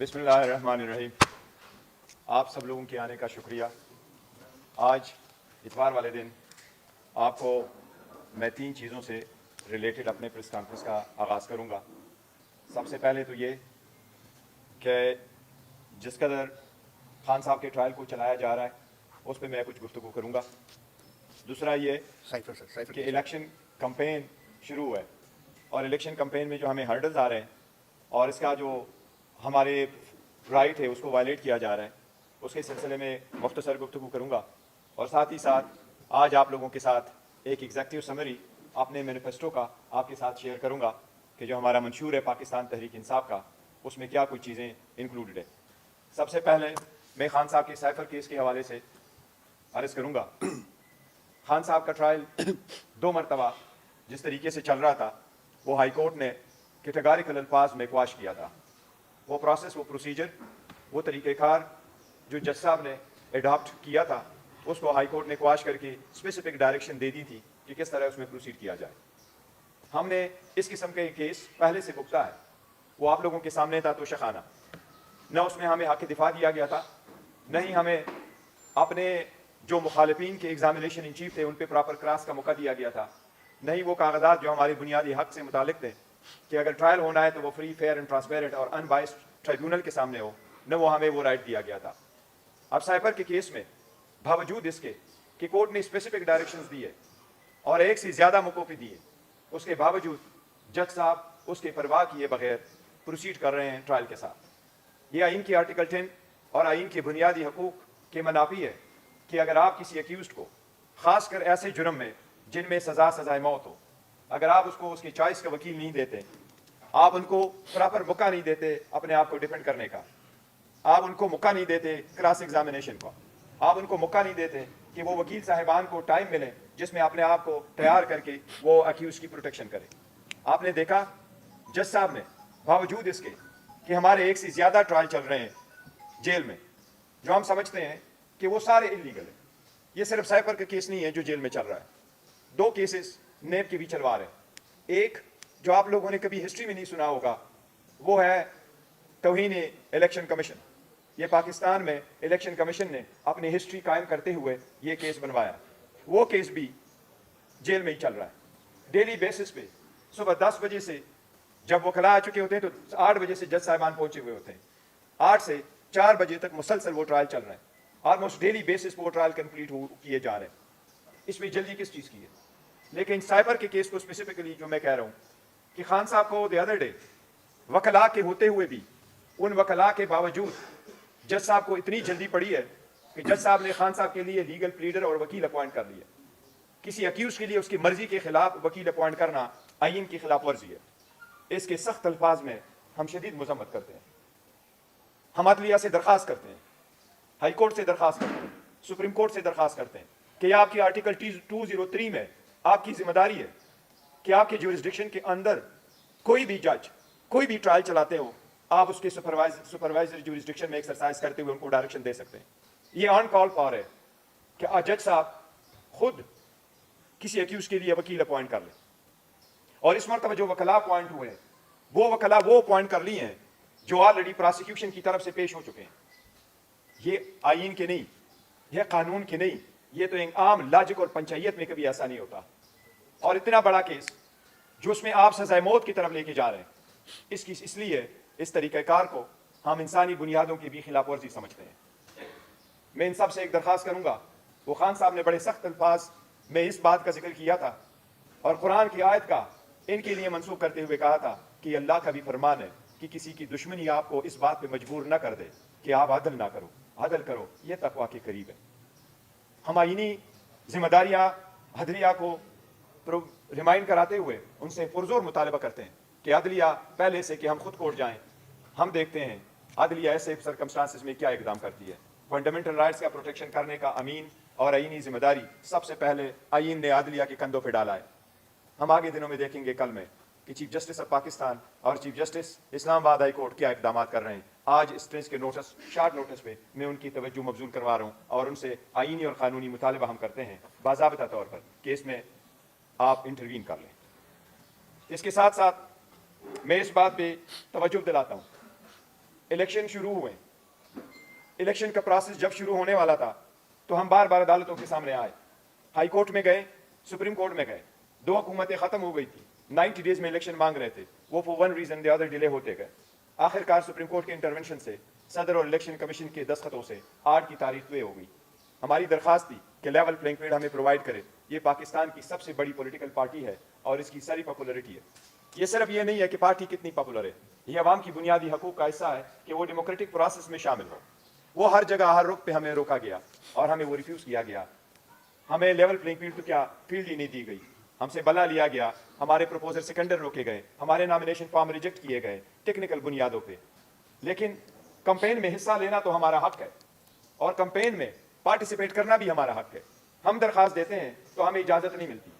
बिस्मिल्लाहिर्रहमानिर्रहीम। आप सब लोगों के आने का शुक्रिया। आज इतवार वाले दिन आपको मैं 3 चीज़ों से रिलेटेड अपने प्रेस कॉन्फ्रेंस का आगाज़ करूँगा। सबसे पहले तो ये कि जिस कदर खान साहब के ट्रायल को चलाया जा रहा है उस पर मैं कुछ गुफ्तगू करूँगा। दूसरा ये कि इलेक्शन कैंपेन शुरू हुआ है और इलेक्शन कैंपेन में जो हमें हर्डल्स आ रहे हैं और इसका जो हमारे राइट है उसको वायलेट किया जा रहा है, उसके सिलसिले में मुख्तसर गुफ्तगू करूँगा। और साथ ही साथ आज आप लोगों के साथ एक एग्जेक्टिव समरी अपने मैनिफेस्टो का आपके साथ शेयर करूँगा कि जो हमारा मंशूर है पाकिस्तान तहरीक इंसाफ का, उसमें क्या कुछ चीज़ें इंक्लूडेड है। सबसे पहले मैं खान साहब के साइफर केस के हवाले से अर्ज़ करूँगा। खान साहब का ट्रायल 2 मरतबा जिस तरीके से चल रहा था वो हाई कोर्ट ने कैटेगोरिकल अल्फाज में क्वाश किया था। वो प्रोसेस, वो प्रोसीजर, वो तरीक़ेकार जो जज साहब ने एडॉप्ट किया था उसको हाई कोर्ट ने क्वाश करके स्पेसिफिक डायरेक्शन दे दी थी कि किस तरह उसमें प्रोसीड किया जाए। हमने इस किस्म के केस पहले से भुगता है, वो आप लोगों के सामने था तो शखाना न उसमें हमें हक़ दिफा दिया गया था, न ही हमें अपने जो मुखालिफिन के एग्जामिनेशन इन चीफ थे उन पर प्रॉपर क्रॉस का मौका दिया गया था, न ही वो कागजात जो हमारे बुनियादी हक़ से मुतालिक थे कि अगर ट्रायल होना है तो वो फ्री, फेयर एंड ट्रांसपेरेंट और अनबाइस्ड ट्राइब्यूनल के सामने हो, न वो हमें वो राइट दिया गया था। अब साइबर के केस में बावजूद इसके कि कोर्ट ने स्पेसिफिक डायरेक्शंस दिए और एक से ज़्यादा मौक़ों पे दिए, उसके बावजूद जज साहब उसके परवाह किए बगैर प्रोसीड कर रहे हैं ट्रायल के साथ। ये आइन के आर्टिकल 10 और आइन के बुनियादी हकूक़ के मनाफी है कि अगर आप किसी अक्यूज़्ड को ख़ासकर ऐसे जुर्म में जिनमें सज़ाए मौत हो, अगर आप उसको उसकी चॉइस का वकील नहीं देते, आप उनको प्रॉपर मौका नहीं देते अपने आप को डिफेंड करने का, आप उनको मौका नहीं देते क्रॉस एग्जामिनेशन का, आप उनको मौका नहीं देते कि वो वकील साहिबान को टाइम मिले जिसमें अपने आप को तैयार करके वो अक्यूज की प्रोटेक्शन करे। आपने देखा जज साहब ने बावजूद इसके कि हमारे एक से ज़्यादा ट्रायल चल रहे हैं जेल में, जो हम समझते हैं कि वो सारे इलीगल है। ये सिर्फ साइफर का केस नहीं है जो जेल में चल रहा है, 2 केसेस नेब के भी चलवा रहे हैं। एक जो आप लोगों ने कभी हिस्ट्री में नहीं सुना होगा वो है तौहीन इलेक्शन कमीशन। ये पाकिस्तान में इलेक्शन कमीशन ने अपनी हिस्ट्री कायम करते हुए ये केस बनवाया, वो केस भी जेल में ही चल रहा है। डेली बेसिस पे सुबह 10 बजे से जब वकला आ चुके होते हैं तो 8 बजे से जज साहिबान पहुंचे हुए होते हैं, 8 से 4 बजे तक मुसलसल वो ट्रायल चल रहे हैं। ऑलमोस्ट डेली बेसिस पे वो ट्रायल कंप्लीट किए जा रहे हैं। इसमें जल्दी किस चीज़ की है? लेकिन साइबर के केस को स्पेसिफिकली जो मैं कह रहा हूँ कि खान साहब को द अदर डे वकला के होते हुए भी, उन वकला के बावजूद जज साहब को इतनी जल्दी पड़ी है कि जज साहब ने खान साहब के लिए लीगल प्लीडर और वकील अपॉइंट कर लिया। किसी अक्यूज के लिए उसकी मर्जी के खिलाफ वकील अपॉइंट करना आइन की खिलाफ वर्जी है। इसके सख्त अल्फाज में हम शदीद मजम्मत करते हैं। हम अदलिया से दरख्वास्त करते हैं, हाई कोर्ट से दरख्वास्त करते हैं, सुप्रीम कोर्ट से दरख्वास्त करते हैं कि आपकी आर्टिकल 203 में आपकी जिम्मेदारी है कि आपके ज्यूरिसडिक्शन के अंदर कोई भी जज कोई भी ट्रायल चलाते हो, आप उसके सुपरवाइजर ज्यूरिसडिक्शन में एक्सरसाइज करते हुए उनको डायरेक्शन दे सकते हैं। ये ऑन कॉल फॉर है कि जज साहब खुद किसी अक्यूज के लिए वकील अपॉइंट कर ले। और इस मरतबा जो वकला अपॉइंट हुए वो वकला वो अपॉइंट कर लिए हैं जो ऑलरेडी प्रोसिक्यूशन की तरफ से पेश हो चुके हैं। ये आइन के नहीं, ये कानून के नहीं, ये तो एक आम लॉजिक और पंचायत में कभी ऐसा नहीं होता। और इतना बड़ा केस जो उसमें आप सजाए मौत की तरफ लेके जा रहे हैं, इसलिए इस तरीक़ेकार को हम इंसानी बुनियादों की भी खिलाफ वर्जी समझते हैं। मैं इन सब से एक दरख्वास्त करूंगा, वो खान साहब ने बड़े सख्त अल्फाज में इस बात का जिक्र किया था और कुरान की आयत का इनके लिए मंसूब करते हुए कहा था कि अल्लाह का भी फरमान है कि किसी की दुश्मनी आपको इस बात पे मजबूर न कर दे कि आप अदल ना करो, अदल करो, ये तकवा के करीब है। हम आईनी जिम्मेदारियाँ अदलिया को रिमाइंड कराते हुए उनसे पुरजोर मुतालबा करते हैं कि अदलिया पहले से कि हम खुद कोर्ट जाएं, हम देखते हैं अदलिया ऐसे सरकमस्टांसिस में क्या इकदाम करती है। फंडामेंटल राइट्स का प्रोटेक्शन करने का अमीन और आईनी जिम्मेदारी सबसे पहले आइन ने अदलिया के कंधों पर डाला है। हम आगे दिनों में देखेंगे कल में कि चीफ जस्टिस ऑफ पाकिस्तान और chief justice Islamabad high court क्या इकदाम कर रहे हैं। आज इस तरह के नोटिस, शॉर्ट नोटिस पे मैं उनकी तवज्जो मबजूल करवा रहा हूँ और उनसे आईनी और कानूनी मुतालबा हम करते हैं बाज़ाबिता तौर पर कि इसमें आप इंटरवीन कर लें। इसके साथ साथ मैं इस बात पे तवज्जो दिलाता हूँ इलेक्शन शुरू हुए, इलेक्शन का प्रोसेस जब शुरू होने वाला था तो हम बार बार अदालतों के सामने आए, हाई कोर्ट में गए, सुप्रीम कोर्ट में गए, 2 हुकूमतें ख़त्म हो गई थी, 90 डेज में इलेक्शन मांग रहे थे, वो for one reason the other delay होते गए। आखिरकार सुप्रीम कोर्ट के इंटरवेंशन से, सदर और इलेक्शन कमीशन के दस्तखतों से 8 की तारीख तय हो गई। हमारी दरख्वास्त थी कि लेवल प्लेइंग फील्ड हमें प्रोवाइड करे। ये पाकिस्तान की सबसे बड़ी पॉलिटिकल पार्टी है और इसकी सारी पॉपुलरिटी है। ये सिर्फ ये नहीं है कि पार्टी कितनी पॉपुलर है, ये अवाम की बुनियादी हकूक़ का हिस्सा है कि वो डेमोक्रेटिक प्रोसेस में शामिल हो। वो हर जगह हर रुख पे हमें रोका गया और हमें वो रिफ्यूज़ किया गया। हमें लेवल प्लेइंग फील्ड तो क्या फील्ड ही नहीं दी गई, हमसे बला लिया गया, हमारे प्रपोजल सेकेंडर रोके गए, हमारे नॉमिनेशन फॉर्म रिजेक्ट किए गए टेक्निकल बुनियादों पे। लेकिन कैंपेन में हिस्सा लेना तो हमारा हक है और कैंपेन में पार्टिसिपेट करना भी हमारा हक है। हम दरख्वास्त देते हैं तो हमें इजाज़त नहीं मिलती।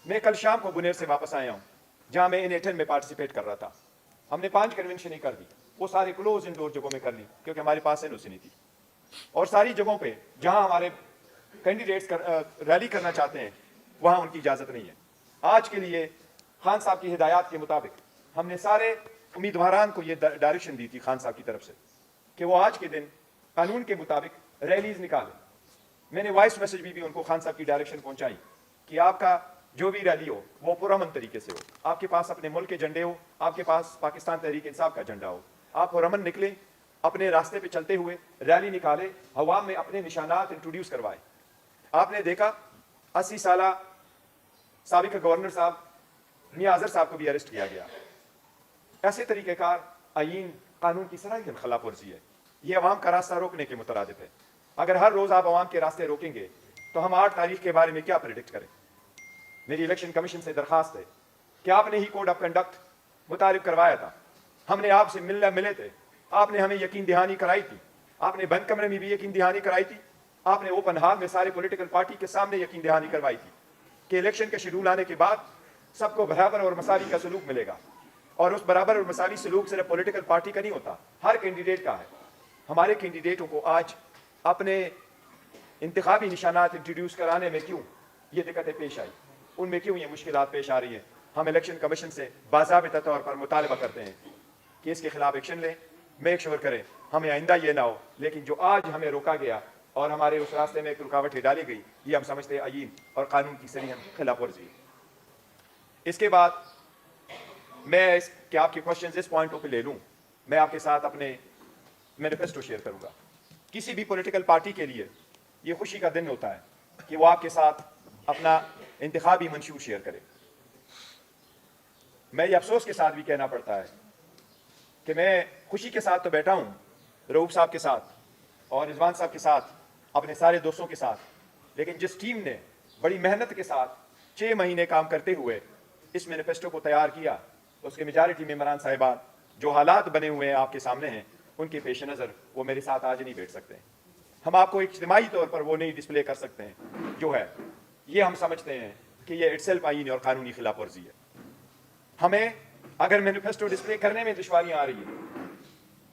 मैं कल शाम को बुनेर से वापस आया हूँ जहाँ मैं इन में पार्टिसिपेट कर रहा था। हमने 5 कन्वेंशन ही कर दी, वो सारे क्लोज इंडोर जगहों में कर ली क्योंकि हमारे पास एनओसी नहीं थी। और सारी जगहों पे जहाँ हमारे कैंडिडेट्स रैली करना चाहते हैं वहाँ उनकी इजाज़त नहीं है। आज के लिए खान साहब की हिदायत के मुताबिक हमने सारे उम्मीदवारान को ये डायरेक्शन दी थी खान साहब की तरफ से कि वो आज के दिन कानून के मुताबिक रैलीज निकालें। मैंने वॉइस मैसेज भी उनको खान साहब की डायरेक्शन पहुंचाई कि आपका जो भी रैली हो वो पुरअमन तरीके से हो, आपके पास अपने मुल्क के झंडे हो, आपके पास पाकिस्तान तहरीक इंसाफ का झंडा हो, आप पुरअमन निकले, अपने रास्ते पे चलते हुए रैली निकाले, हवा में अपने निशानात इंट्रोड्यूस करवाए। आपने देखा 80 साल साबिक गवर्नर साहब मियां अजहर साहब को भी अरेस्ट किया गया। ऐसे तरीक़ेकार आईन कानून की सराहत खिलाफ वर्जी है। ये अवाम का रास्ता रोकने के मुतरादिफ है। अगर हर रोज़ आप अवाम के रास्ते रोकेंगे तो हम 8 तारीख के बारे में क्या प्रेडिक्ट करें। मेरी इलेक्शन कमीशन से दरखास्त है कि आपने ही कोड ऑफ कंडक्ट मुतारिफ करवाया था, हमने आपसे मिले थे, आपने हमें यकीन दहानी कराई थी, आपने बंद कमरे में भी यकीन दहानी कराई थी, आपने ओपन हाल में सारे पॉलिटिकल पार्टी के सामने यकीन दहानी करवाई थी कि इलेक्शन के शेड्यूल आने के बाद सबको बराबर और मसावी का सलूक मिलेगा। और उस बराबर और मसावी सलूक सिर्फ पॉलिटिकल पार्टी का नहीं होता, हर कैंडिडेट का है। हमारे कैंडिडेटों को आज अपने इंतखाबी निशानात इंट्रोड्यूस कराने में क्यों ये दिक्कतें पेश आई, उनमें क्यों ये मुश्किलात पेश आ रही हैं। हम इलेक्शन कमीशन से बाज़ाबिता तौर पर मुतालबा करते हैं कि इसके खिलाफ एक्शन लें, मेक श्योर करें हमें आइंदा ये ना हो। लेकिन जो आज हमें रोका गया और हमारे उस रास्ते में एक रुकावटें डाली गई, ये हम समझते हैं आईन और कानून की सही खिलाफ वर्जी। इसके बाद मैं कि आपके क्वेश्चन इस पॉइंट पे ले लूँ, मैं आपके साथ अपने मैनिफेस्टो शेयर करूँगा। किसी भी पॉलिटिकल पार्टी के लिए ये खुशी का दिन होता है कि वो आपके साथ अपना इंतखाबी मंशूर शेयर करे। मैं ये अफसोस के साथ भी कहना पड़ता है कि मैं खुशी के साथ तो बैठा हूँ रऊफ साहब के साथ और रिजवान साहब के साथ, अपने सारे दोस्तों के साथ, लेकिन जिस टीम ने बड़ी मेहनत के साथ 6 महीने काम करते हुए इस मैनिफेस्टो को तैयार किया, उसके मेजॉरिटी मेंबरान साहिबान जो हालात बने हुए हैं आपके सामने हैं, उनके पेश नज़र वो मेरे साथ आज नहीं बैठ सकते। हम आपको इज्तिमाई तौर पर वो नहीं डिस्प्ले कर सकते हैं जो है, ये हम समझते हैं कि ये इटसेल्फ आईनी और कानूनी खिलाफ वर्जी है। हमें अगर मैनिफेस्टो डिस्प्ले करने में दुश्वारियां आ रही है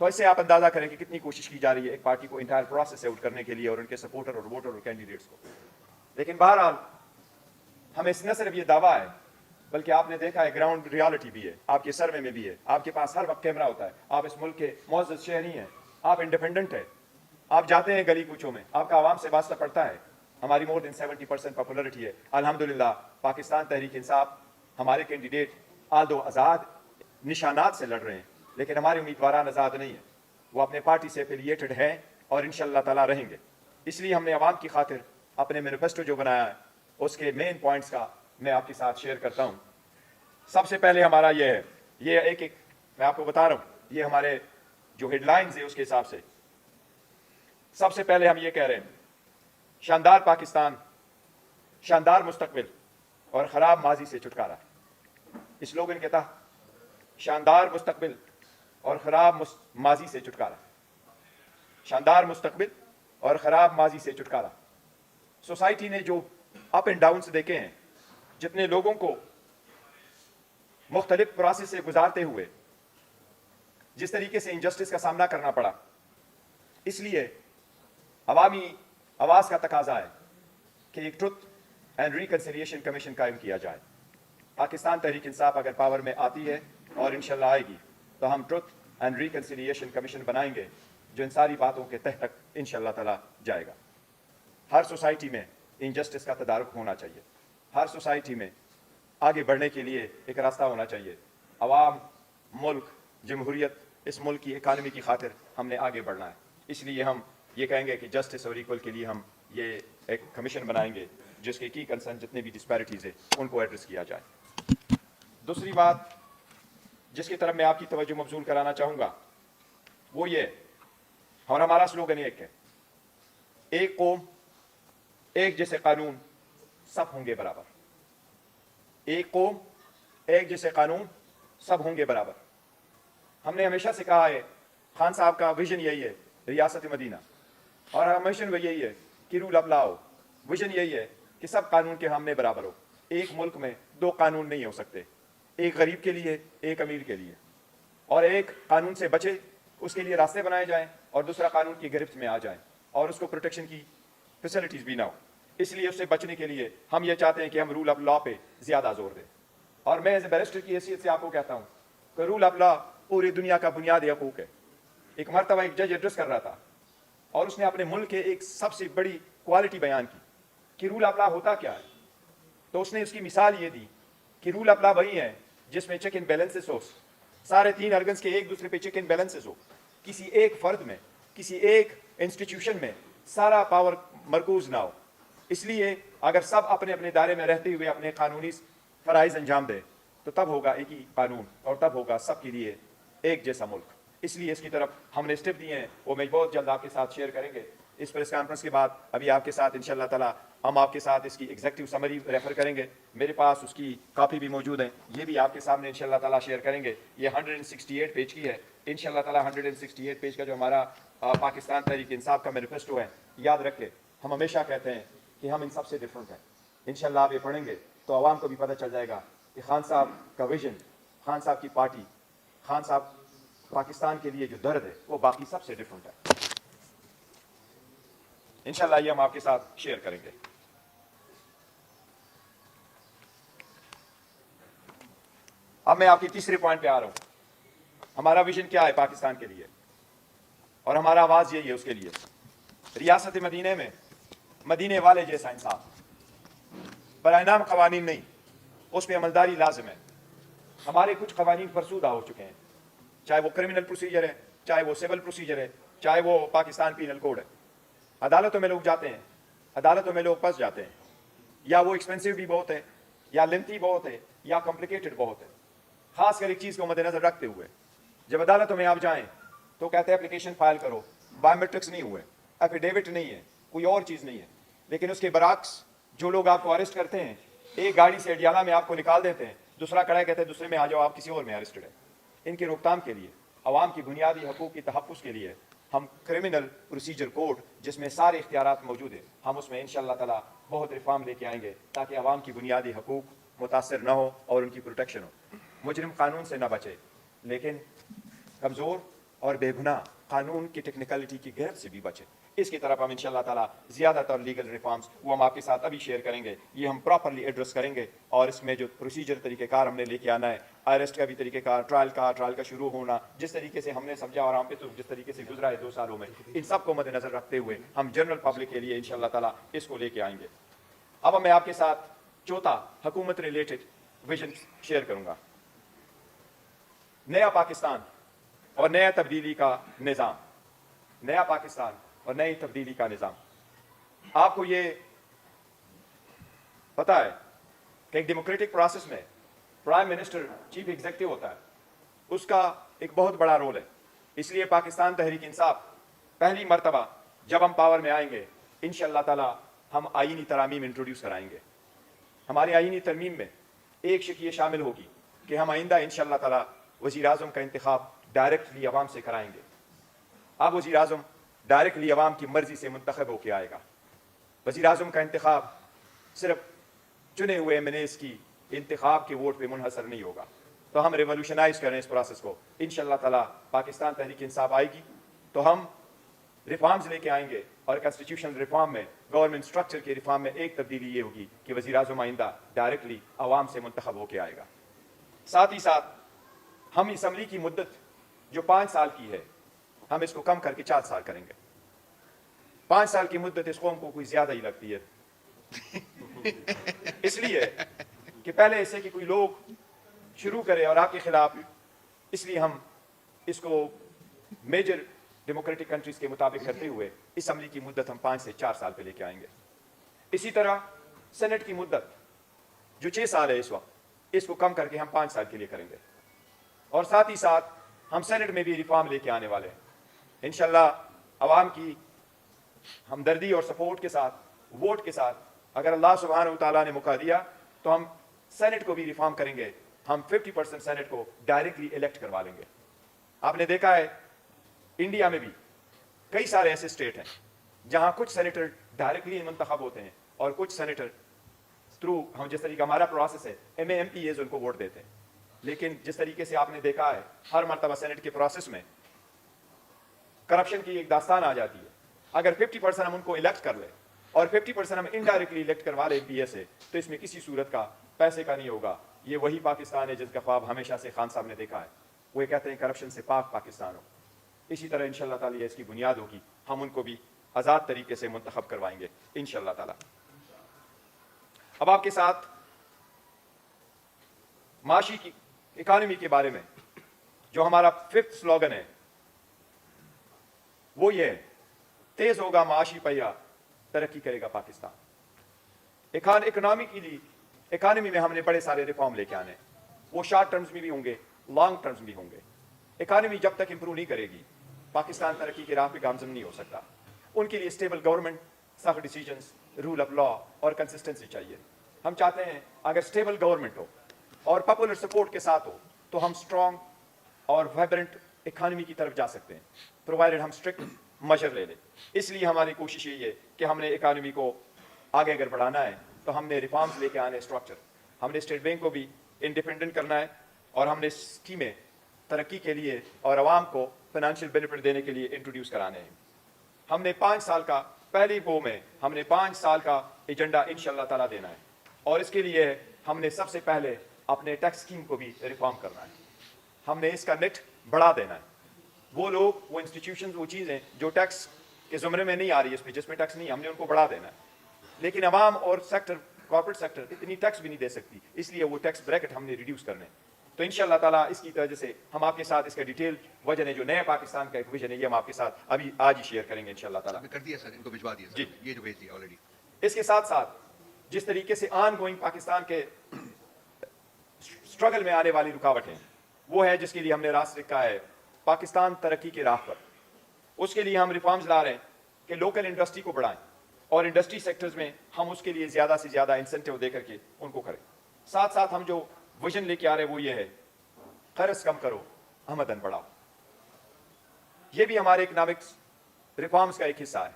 तो इससे आप अंदाजा करें कि कितनी कोशिश की जा रही है एक पार्टी को इंटायर प्रोसेस से आउट करने के लिए और उनके सपोर्टर और वोटर और कैंडिडेट्स को। लेकिन बहरहाल हमें न सिर्फ ये दावा है बल्कि आपने देखा है ग्राउंड रियलिटी भी है, आपके सर्वे में भी है, आपके पास हर वक्त कैमरा होता है, आप इस मुल्क के मुअज़्ज़ज़ शहरी हैं, आप इंडिपेंडेंट है, आप जाते हैं गली कूचों में, आपका आवाम से वास्ता पड़ता है। हमारी मोर देन 70% पॉपुलरिटी है अल्हम्दुलिल्लाह। पाकिस्तान तहरीक इंसाफ हमारे कैंडिडेट आदो आज़ाद निशानात से लड़ रहे हैं, लेकिन हमारे उम्मीदवार आज़ाद नहीं है, वो अपने पार्टी से एफिलिएटेड हैं और इंशाअल्लाह ताला रहेंगे। इसलिए हमने आवाम की खातिर अपने मैनिफेस्टो जो बनाया है उसके मेन पॉइंट्स का मैं आपके साथ शेयर करता हूँ। सबसे पहले हमारा ये है, ये एक मैं आपको बता रहा हूँ, ये हमारे जो हेडलाइंस है उसके हिसाब से सबसे पहले हम ये कह रहे हैं, शानदार पाकिस्तान, शानदार मुस्तकबिल और ख़राब माजी से छुटकारा। इस स्लोगन के तहत शानदार मुस्तकबिल और ख़राब माजी से छुटकारा, शानदार मुस्तकबिल और ख़राब माजी से छुटकारा। सोसाइटी ने जो अप एंड डाउन्स देखे हैं, जितने लोगों को मुख्तलिफ प्रोसेस से गुजारते हुए जिस तरीके से इनजस्टिस का सामना करना पड़ा, इसलिए अवामी आवाज़ का तकाजा है कि एक ट्रुथ एंड रिकन्सिलिएशन कमीशन कायम किया जाए। पाकिस्तान तहरीक इंसाफ अगर पावर में आती है और इंशाल्लाह आएगी तो हम ट्रुथ اینڈ ریکنسیلیشن کمیشن بنائیں گے جو ان ساری باتوں کے تہ تک انشاءاللہ تعالیٰ جائے گا۔ ہر سوسائٹی میں انجسٹس کا تدارک ہونا چاہیے، ہر سوسائٹی میں آگے بڑھنے کے لیے ایک راستہ ہونا چاہیے۔ عوام، ملک، جمہوریت، اس ملک کی اکانومی کی خاطر ہم نے آگے بڑھنا ہے، اس لیے ہم یہ کہیں گے کہ جسٹس اور ایکول کے لیے ہم یہ ایک کمیشن بنائیں گے جس کے کی کنسرن جتنے بھی ڈسپیرٹیز ہیں ان کو ایڈریس کیا جائے۔ دوسری بات جس کی طرف میں آپ کی توجہ مبذول کرانا چاہوں گا وہ یہ، اور ہمارا سلوگن ایک ہے، ایک قوم ایک جیسے قانون، سب ہوں گے برابر۔ ایک قوم ایک جیسے قانون، سب ہوں گے برابر۔ ہم نے ہمیشہ سے کہا ہے، خان صاحب کا ویژن یہی ہے ریاست مدینہ، اور ہمارا مشن یہی ہے کہ رول آف لا ہو، ویژن یہی ہے کہ سب قانون کے سامنے برابر ہو۔ ایک ملک میں دو قانون نہیں ہو سکتے، ایک غریب کے لیے، ایک امیر کے لیے، اور ایک قانون سے بچے اس کے لیے راستے بنائے جائیں اور دوسرا قانون کی گرفت میں آ جائیں اور اس کو پروٹیکشن کی فیسلٹیز بھی نہ ہو۔ اس لیے اس سے بچنے کے لیے ہم یہ چاہتے ہیں کہ ہم رول آف لا پہ زیادہ زور دیں، اور میں ایز اے بیرسٹر کی حیثیت سے آپ کو کہتا ہوں کہ رول آف لا پوری دنیا کا بنیادی حقوق ہے۔ ایک مرتبہ ایک جج ایڈریس کر رہا تھا اور اس نے اپنے ملک کے ایک سب سے بڑی کوالٹی بیان کی کہ رول آف لا ہوتا کیا ہے، تو اس نے اس کی مثال یہ دی کہ رول آف لا وہی ہے جس میں چیک اینڈ بیلنسز ہو، سارے تین ارگنز کے ایک دوسرے پہ چیک اینڈ بیلنسز ہو، کسی ایک فرد میں، کسی ایک انسٹیٹیوشن میں سارا پاور مرکوز نہ ہو۔ اس لیے اگر سب اپنے اپنے دائرے میں رہتے ہوئے اپنے قانونی فرائض انجام دے تو تب ہوگا ایک ہی قانون اور تب ہوگا سب کے لیے ایک جیسا ملک۔ اس لیے اس کی طرف ہم نے اسٹیپ دیے ہیں، وہ میں بہت جلد آپ کے ساتھ شیئر کریں گے۔ اس پریس کانفرنس کے بعد ابھی آپ کے ساتھ انشاءاللہ تعالی ہم آپ کے ساتھ اس کی ایگزیکٹو سمری ریفر کریں گے، میرے پاس اس کی کاپی بھی موجود ہے، یہ بھی آپ کے سامنے انشاءاللہ تعالی شیئر کریں گے۔ یہ 168 پیج کی ہے، انشاءاللہ تعالی 168 پیج کا جو ہمارا پاکستان تحریک انصاف کا مینیفیسٹو ہے، یاد رکھے ہم ہمیشہ کہتے ہیں کہ ہم ان سب سے ڈفرنٹ ہیں۔ انشاءاللہ آپ یہ پڑھیں گے تو عوام کو بھی پتہ چل جائے گا کہ خان صاحب کا ویژن، خان صاحب کی پارٹی، خان صاحب پاکستان کے لیے جو درد ہے وہ باقی سب سے ڈفرنٹ ہے۔ انشاءاللہ یہ ہم آپ کے ساتھ شیئر کریں گے۔ اب میں آپ کی تیسرے پوائنٹ پہ آ رہا ہوں، ہمارا ویژن کیا ہے پاکستان کے لیے، اور ہمارا آواز یہی ہے اس کے لیے۔ ریاست مدینہ میں مدینے والے جیسا انصاف، برائے نام قوانین نہیں، اس پہ عملداری لازم ہے۔ ہمارے کچھ قوانین فرسودہ ہو چکے ہیں، چاہے وہ کرمنل پروسیجر ہے، چاہے وہ سول پروسیجر ہے، چاہے وہ پاکستان پینل کوڈ ہے۔ عدالتوں میں لوگ جاتے ہیں، عدالتوں میں لوگ پھنس جاتے ہیں، یا وہ ایکسپینسو بھی بہت ہے، یا لینتھی بہت ہے، یا کمپلیکیٹڈ بہت ہے۔ خاص کر ایک چیز کو مد نظر رکھتے ہوئے جب عدالتوں میں آپ جائیں تو کہتے ہیں اپلیکیشن فائل کرو، بایو میٹرکس نہیں ہوئے، ایفیڈیوٹ نہیں ہے، کوئی اور چیز نہیں ہے، لیکن اس کے برعکس جو لوگ آپ کو اریسٹ کرتے ہیں، ایک گاڑی سے اڈیالہ میں آپ کو نکال دیتے ہیں، دوسرا کڑا کہتے ہیں دوسرے میں آ جاؤ، آپ کسی اور میں اریسٹڈ ہیں۔ ان کی روک تھام کے لیے، عوام کی بنیادی حقوق کی تحفظ کے لیے ہم کرمنل پروسیجر کوڈ جس میں سارے اختیارات موجود ہیں، ہم اس میں انشاءاللہ تعالی بہت ریفارم لے کے آئیں گے تاکہ عوام کی بنیادی حقوق متاثر نہ ہو اور ان کی پروٹیکشن ہو۔ مجرم قانون سے نہ بچے لیکن کمزور اور بے گناہ قانون کی ٹیکنیکلٹی کی گرفت سے بھی بچے۔ اس کی طرف ہم انشاءاللہ تعالیٰ زیادہ تر لیگل ریفارمز وہ ہم آپ کے ساتھ ابھی شیئر کریں گے، یہ ہم پراپرلی ایڈریس کریں گے، اور اس میں جو پروسیجر طریقہ کار ہم نے لے کے آنا ہے، اریسٹ کا بھی طریقہ کار، ٹرائل کا شروع ہونا، جس طریقے سے ہم نے سمجھا اور ہم پہ تو جس طریقے سے گزرا ہے 2 سالوں میں، ان سب کو مد نظر رکھتے ہوئے ہم جنرل پبلک کے لیے انشاءاللہ تعالیٰ اس کو لے کے آئیں گے۔ اب میں آپ کے ساتھ چوتھا حکومت ریلیٹڈ ویژن شیئر کروں گا، نیا پاکستان اور نیا تبدیلی کا نظام، نیا پاکستان اور نئی تبدیلی کا نظام۔ آپ کو یہ پتا ہے کہ ایک ڈیموکریٹک پروسیس میں پرائم منسٹر چیف ایگزیکٹو ہوتا ہے، اس کا ایک بہت بڑا رول ہے۔ اس لیے پاکستان تحریک انصاف پہلی مرتبہ جب ہم پاور میں آئیں گے انشاءاللہ تعالی ہم آئینی ترامیم انٹروڈیوس کرائیں گے۔ ہماری آئینی ترمیم میں ایک شق یہ شامل ہوگی کہ ہم آئندہ انشاءاللہ تعالی وزیر اعظم کا انتخاب ڈائریکٹلی عوام سے کرائیں گے۔ اب وزیر اعظم ڈائریکٹلی عوام کی مرضی سے منتخب ہو کے آئے گا۔ وزیر اعظم کا انتخاب صرف چنے ہوئے MNAs کی انتخاب کے ووٹ پہ منحصر نہیں ہوگا۔ تو ہم ریولوشنائز کریں اس پروسیس کو، انشاءاللہ تعالی پاکستان تحریک انصاف آئے گی تو ہم ریفارمز لے کے آئیں گے، اور کانسٹیٹیوشن ریفارم میں، گورنمنٹ سٹرکچر کے ریفارم میں ایک تبدیلی یہ ہوگی کہ وزیر اعظم آئندہ ڈائریکٹلی عوام سے منتخب ہو کے آئے گا۔ ساتھ ہی ساتھ ہم اسمبلی کی مدت جو 5 سال کی ہے ہم اس کو کم کر کے 4 سال کریں گے. 5 سال کی مدت اس قوم کو کوئی زیادہ ہی لگتی ہے اس لیے کہ پہلے ایسے کہ کوئی لوگ شروع کرے اور آپ کے خلاف, اس لیے ہم اس کو میجر ڈیموکریٹک کنٹریز کے مطابق کرتے ہوئے اسمبلی کی مدت ہم 5 سے 4 سال پہ لے کے آئیں گے. اسی طرح سینٹ کی مدت جو 6 سال ہے اس وقت, اس کو کم کر کے ہم 5 سال کے لیے کریں گے. اور ساتھ ہی ساتھ ہم سینٹ میں بھی ریفارم لے کے آنے والے ہیں انشاءاللہ. عوام کی ہمدردی اور سپورٹ کے ساتھ, ووٹ کے ساتھ, اگر اللہ سبحانہ و تعالیٰ نے موقع دیا تو ہم سینٹ کو بھی ریفارم کریں گے. ہم 50% سینٹ کو ڈائریکٹلی الیکٹ کروا لیں گے. آپ نے دیکھا ہے انڈیا میں بھی کئی سارے ایسے اسٹیٹ ہیں جہاں کچھ سینیٹر ڈائریکٹلی منتخب ہوتے ہیں اور کچھ سینیٹر تھرو ہم جس طریقے ہمارا پروسیس ہے M A M P s ان کو ووٹ دیتے ہیں. لیکن جس طریقے سے آپ نے دیکھا ہے ہر مرتبہ سینٹ کے پروسیس میں کرپشن کی ایک داستان آ جاتی ہے. اگر 50% ہم ان کو الیکٹ کر لیں اور 50% ہم انڈائریکٹلی الیکٹ کروا لیں پی اے سے, تو اس میں کسی صورت کا پیسے کا نہیں ہوگا. یہ وہی پاکستان ہے جس کا خواب ہمیشہ سے خان صاحب نے دیکھا ہے. وہ یہ کہتے ہیں کرپشن سے پاک پاکستان ہو. اسی طرح انشاءاللہ تعالیٰ یہ اس کی بنیاد ہوگی. ہم ان کو بھی آزاد طریقے سے منتخب کروائیں گے انشاءاللہ تعالیٰ. اب آپ کے ساتھ معاشی کی اکانومی کے بارے میں جو ہمارا 5th سلوگن ہے وہ یہ ہے, تیز ہوگا معاشی پہیہ, ترقی کرے گا پاکستان. اکانومی میں ہم نے بڑے سارے ریفارم لے کے آنے, وہ شارٹ ٹرمز میں بھی ہوں گے, لانگ ٹرمز بھی ہوں گے. اکانومی جب تک امپروو نہیں کرے گی پاکستان ترقی کی راہ پہ گامزن نہیں ہو سکتا. ان کے لیے اسٹیبل گورنمنٹ, سخت ڈیسیجنز, رول آف لا اور کنسسٹنسی چاہیے. ہم چاہتے ہیں اگر اسٹیبل گورنمنٹ ہو اور پاپولر سپورٹ کے ساتھ ہو تو ہم اسٹرانگ اور وائبرنٹ اکانومی کی طرف جا سکتے ہیں, پرووائڈڈ ہم اسٹرکٹ میجر لے لیں. اس لیے ہماری کوشش یہی ہے کہ ہم نے اکانومی کو آگے اگر بڑھانا ہے تو ہم نے ریفارمز لے کے آنے. اسٹرکچر ہم نے اسٹیٹ بینک کو بھی انڈیپینڈنٹ کرنا ہے اور ہم نے اسکیمیں ترقی کے لیے اور عوام کو فائنینشیل بینیفٹ دینے کے لیے انٹروڈیوس کرانے ہیں. ہم نے 5 سال کا پہلی وہ میں ہم نے 5 سال کا ایجنڈا انشاءاللہ تعالیٰ دینا ہے. اور اس کے لیے ہم نے سب سے پہلے اپنے ٹیکس اسکیم کو بھی ریفارم کرنا ہے. ہم نے اس کا نیٹ بڑھا دینا ہے. وہ لوگ, وہ انسٹیٹیوشنز, وہ چیزیں جو ٹیکس کے زمرے میں نہیں آ رہی ہے, اس پہ جس میں ٹیکس نہیں, ہم نے ان کو بڑھا دینا ہے. لیکن عوام اور سیکٹر, کارپوریٹ سیکٹر اتنی ٹیکس بھی نہیں دے سکتی, اس لیے وہ ٹیکس بریکٹ ہم نے ریڈیوس کرنے. تو انشاءاللہ تعالیٰ اس کی وجہ سے ہم آپ کے ساتھ اس کا ڈیٹیل وجہ ہے جو نئے پاکستان کا ایک ویژن ہے یہ ہم آپ کے ساتھ ابھی آج ہی شیئر کریں گے انشاءاللہ تعالیٰ. کر دیا سر, ان کو بھجوا دیا جی, یہ جو بھیج دیا آلریڈی. اس کے ساتھ ساتھ جس طریقے سے آن گوئنگ پاکستان کے اسٹرگل میں آنے والی رکاوٹیں وہ ہے جس کے لیے ہم نے راستہ رکھا ہے پاکستان ترقی کے راہ پر. اس کے لیے ہم ریفارمز لا رہے ہیں کہ لوکل انڈسٹری کو بڑھائیں اور انڈسٹری سیکٹرز میں ہم اس کے لیے زیادہ سے زیادہ انسینٹیو دے کر کے ان کو کریں. ساتھ ساتھ ہم جو ویژن لے کے آ رہے ہیں وہ یہ ہے قرض کم کرو, آمدن بڑھاؤ. یہ بھی ہمارے اکنامکس ریفارمز کا ایک حصہ ہے.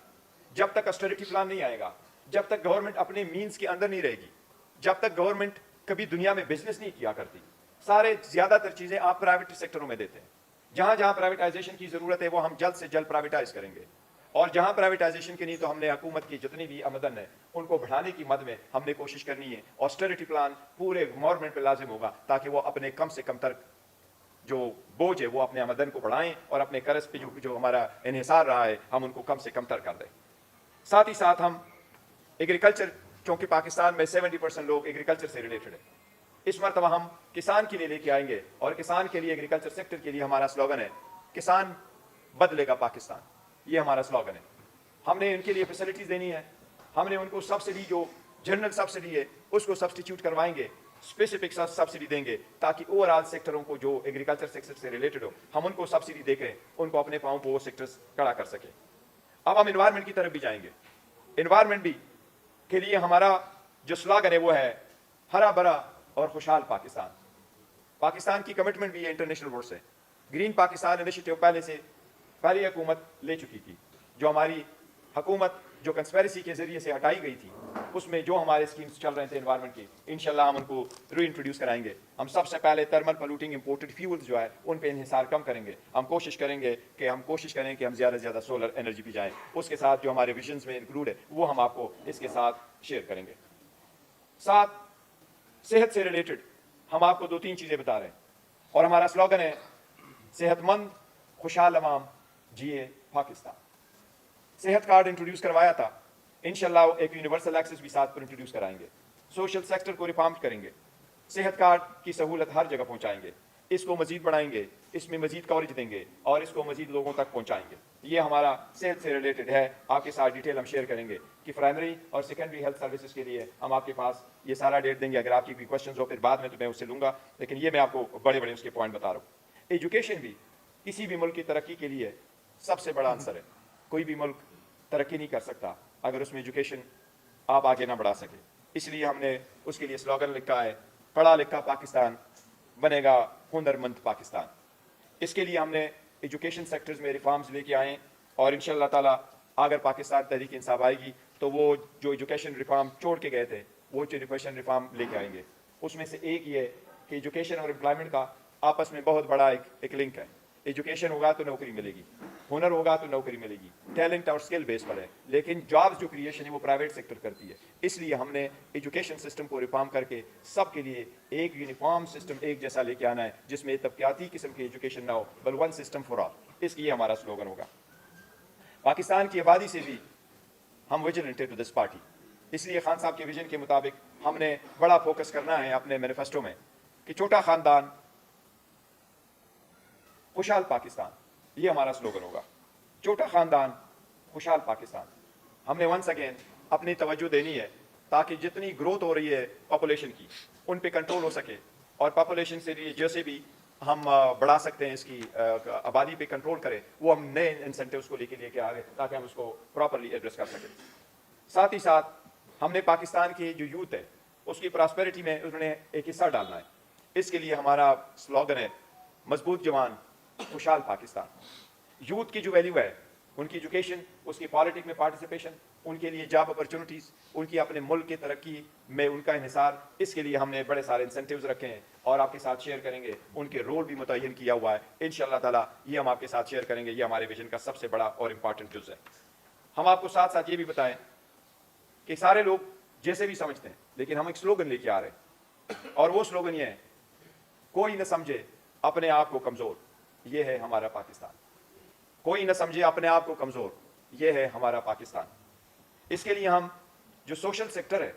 جب تک اسٹیرٹی پلان نہیں آئے گا, جب تک گورنمنٹ اپنے مینز کے اندر نہیں رہے گی, جب تک گورنمنٹ کبھی دنیا میں بزنس نہیں کیا کرتی, سارے زیادہ تر چیزیں آپ پرائیویٹ سیکٹروں میں دیتے ہیں. جہاں جہاں پرائیویٹائزیشن کی ضرورت ہے وہ ہم جلد سے جلد پرائیویٹائز کریں گے, اور جہاں پرائیویٹائزیشن کی نہیں تو ہم نے حکومت کی جتنی بھی آمدن ہے ان کو بڑھانے کی مد میں ہم نے کوشش کرنی ہے. آسٹیرٹی پلان پورے گورنمنٹ پہ لازم ہوگا تاکہ وہ اپنے کم سے کم تر جو بوجھ ہے وہ اپنے آمدن کو بڑھائیں اور اپنے قرض پہ جو ہمارا انحصار رہا ہے ہم ان کو کم سے کم تر کر دیں. ساتھ ہی ساتھ ہم ایگریکلچر, چونکہ پاکستان میں 70% لوگ ایگریکلچر سے ریلیٹڈ ہیں, اس مرتبہ ہم کسان کے لیے لے کے آئیں گے. اور کسان کے لیے, ایگریکلچر سیکٹر کے لیے ہمارا سلوگن ہے کسان بدلے گا پاکستان. یہ ہمارا سلوگن ہے. ہم نے ان کے لیے فیسلٹیز دینی ہے. ہم نے ان کو سبسڈی, جو جنرل سبسڈی ہے اس کو سبسٹیچیوٹ کروائیں گے, اسپیسیفک سبسڈی دیں گے تاکہ اوور آل سیکٹروں کو جو ایگریکلچر سیکٹر سے ریلیٹڈ ہو ہم ان کو سبسڈی دے کے ان کو اپنے پاؤں پہ وہ سیکٹرز کھڑا کر سکیں. اب ہم انوائرمنٹ کی طرف بھی جائیں گے. انوائرمنٹ بھی کے لیے ہمارا جو سلوگن ہے وہ ہے ہرا بھرا اور خوشحال پاکستان. پاکستان کی کمٹمنٹ بھی ہے انٹرنیشنل ورڈ سے. گرین پاکستان انیشیٹو پہلے سے پہلی حکومت لے چکی تھی. جو ہماری حکومت جو کنسپیریسی کے ذریعے سے ہٹائی گئی تھی اس میں جو ہمارے اسکیمز چل رہے تھے انوائرمنٹ کی, انشاءاللہ ہم ان کو ری انٹروڈیوس کرائیں گے. ہم سب سے پہلے تھرمل پولوٹنگ امپورٹڈ فیولز جو ہے ان پہ انحصار کم کریں گے. ہم کوشش کریں کہ ہم زیادہ سے زیادہ سولر انرجی پہ جائیں. اس کے ساتھ جو ہمارے ویژنز میں انکلوڈ ہے وہ ہم آپ کو اس کے ساتھ شیئر کریں گے. ساتھ صحت سے ریلیٹڈ ہم آپ کو 2-3 چیزیں بتا رہے ہیں اور ہمارا سلوگن ہے صحت مند खुशहाल अवाम जिए पाकिस्तान। सेहत कार्ड इंट्रोड्यूस करवाया था, इंशाल्लाह एक यूनिवर्सल एक्सेस भी साथ पर इंट्रोड्यूस कराएंगे। सोशल सेक्टर को रिफॉर्म करेंगे, सेहत कार्ड की सहूलत हर जगह पहुंचाएंगे, इसको मजीद बढ़ाएंगे, इसमें मजीद कवरेज देंगे और इसको मजीद लोगों तक पहुंचाएंगे। ये हमारा सेहत से रिलेटेड है, आपके साथ डिटेल हम शेयर करेंगे कि प्राइमरी और सेकेंडरी हेल्थ सर्विसेज के लिए हम आपके पास ये सारा डेट देंगे। अगर आपकी कोई क्वेश्चन हो फिर बाद में तो मैं उससे लूँगा, लेकिन ये मैं आपको बड़े बड़े उसके पॉइंट बता रहा हूँ। एजुकेशन भी किसी भी मुल्क की तरक्की के लिए सबसे बड़ा आंसर है। कोई भी मुल्क तरक्की नहीं कर सकता अगर उसमें एजुकेशन आप आगे ना बढ़ा सके। इसलिए हमने उसके लिए स्लोगन लिखा है, पढ़ा लिखा पाकिस्तान बनेगा हुनरमंद पाकिस्तान। इसके लिए हमने एजुकेशन सेक्टर्स में रिफॉर्म्स लेके आए और इंशाअल्लाह ताला अगर पाकिस्तान तहरीक इंसाफ आएगी तो वो जो एजुकेशन रिफॉर्म छोड़ के गए थे वो एजुकेशन रिफॉर्म लेके आएंगे। उसमें से एक ये कि एजुकेशन और एम्प्लॉयमेंट का आपस में बहुत बड़ा एक लिंक है। एजुकेशन होगा तो नौकरी मिलेगी, हुनर होगा तो नौकरी मिलेगी, टैलेंट और स्किल बेस पर है, लेकिन जॉब्स जो क्रिएशन है वो प्राइवेट सेक्टर करती है। इसलिए हमने एजुकेशन सिस्टम को रिफॉर्म करके सबके लिए एक यूनिफॉर्म सिस्टम एक जैसा लेके आना है, जिसमें तबकियाती किस्म की एजुकेशन ना हो बल वन सिस्टम फॉर ऑल। इसलिए हमारा स्लोगन होगा। पाकिस्तान की आबादी से भी हम विजिलेंट टू दिस पार्टी, इसलिए खान साहब के विजन के मुताबिक हमने बड़ा फोकस करना है अपने मैनिफेस्टो में कि छोटा खानदान खुशहाल पाकिस्तान, ये हमारा स्लोगन होगा। छोटा खानदान खुशहाल पाकिस्तान। हमने वंस अगेन अपनी तवज्जो देनी है ताकि जितनी ग्रोथ हो रही है पॉपुलेशन की उन पे कंट्रोल हो सके और पॉपुलेशन से लिए जैसे भी हम बढ़ा सकते हैं इसकी आबादी पे कंट्रोल करें, वो हम नए इंसेंटिव्स को लेके आ रहे ताकि हम उसको प्रॉपरली एड्रेस कर सकें। साथ ही साथ हमने पाकिस्तान की जो यूथ है उसकी प्रॉस्पेरिटी में उन्होंने एक हिस्सा डालना है। इसके लिए हमारा स्लोगन है, मजबूत जवान खुशहाल पाकिस्तान। यूथ की जो वैल्यू है, उनकी एजुकेशन, उसकी पॉलिटिक में पार्टिसिपेशन, उनके लिए जॉब अपॉर्चुनिटीज़, उनकी अपने मुल्क की तरक्की में उनका इन्हिसार, इसके लिए हमने बड़े सारे इंसेंटिव्स रखे हैं और आपके साथ शेयर करेंगे। उनके रोल भी मुतय्यन किया हुआ है, इंशाअल्लाह ताला ये हम आपके साथ शेयर करेंगे। ये हमारे विजन का सबसे बड़ा और इम्पॉर्टेंट जुज़ है। हम आपको साथ साथ ये भी बताएं कि सारे लोग जैसे भी समझते हैं, लेकिन हम एक स्लोगन लेके आ रहे हैं और वो स्लोगन ये है, कोई न समझे अपने आप को कमज़ोर, ये है हमारा पाकिस्तान। कोई न समझे अपने आप को कमज़ोर, ये है हमारा पाकिस्तान। इसके लिए हम जो सोशल सेक्टर है,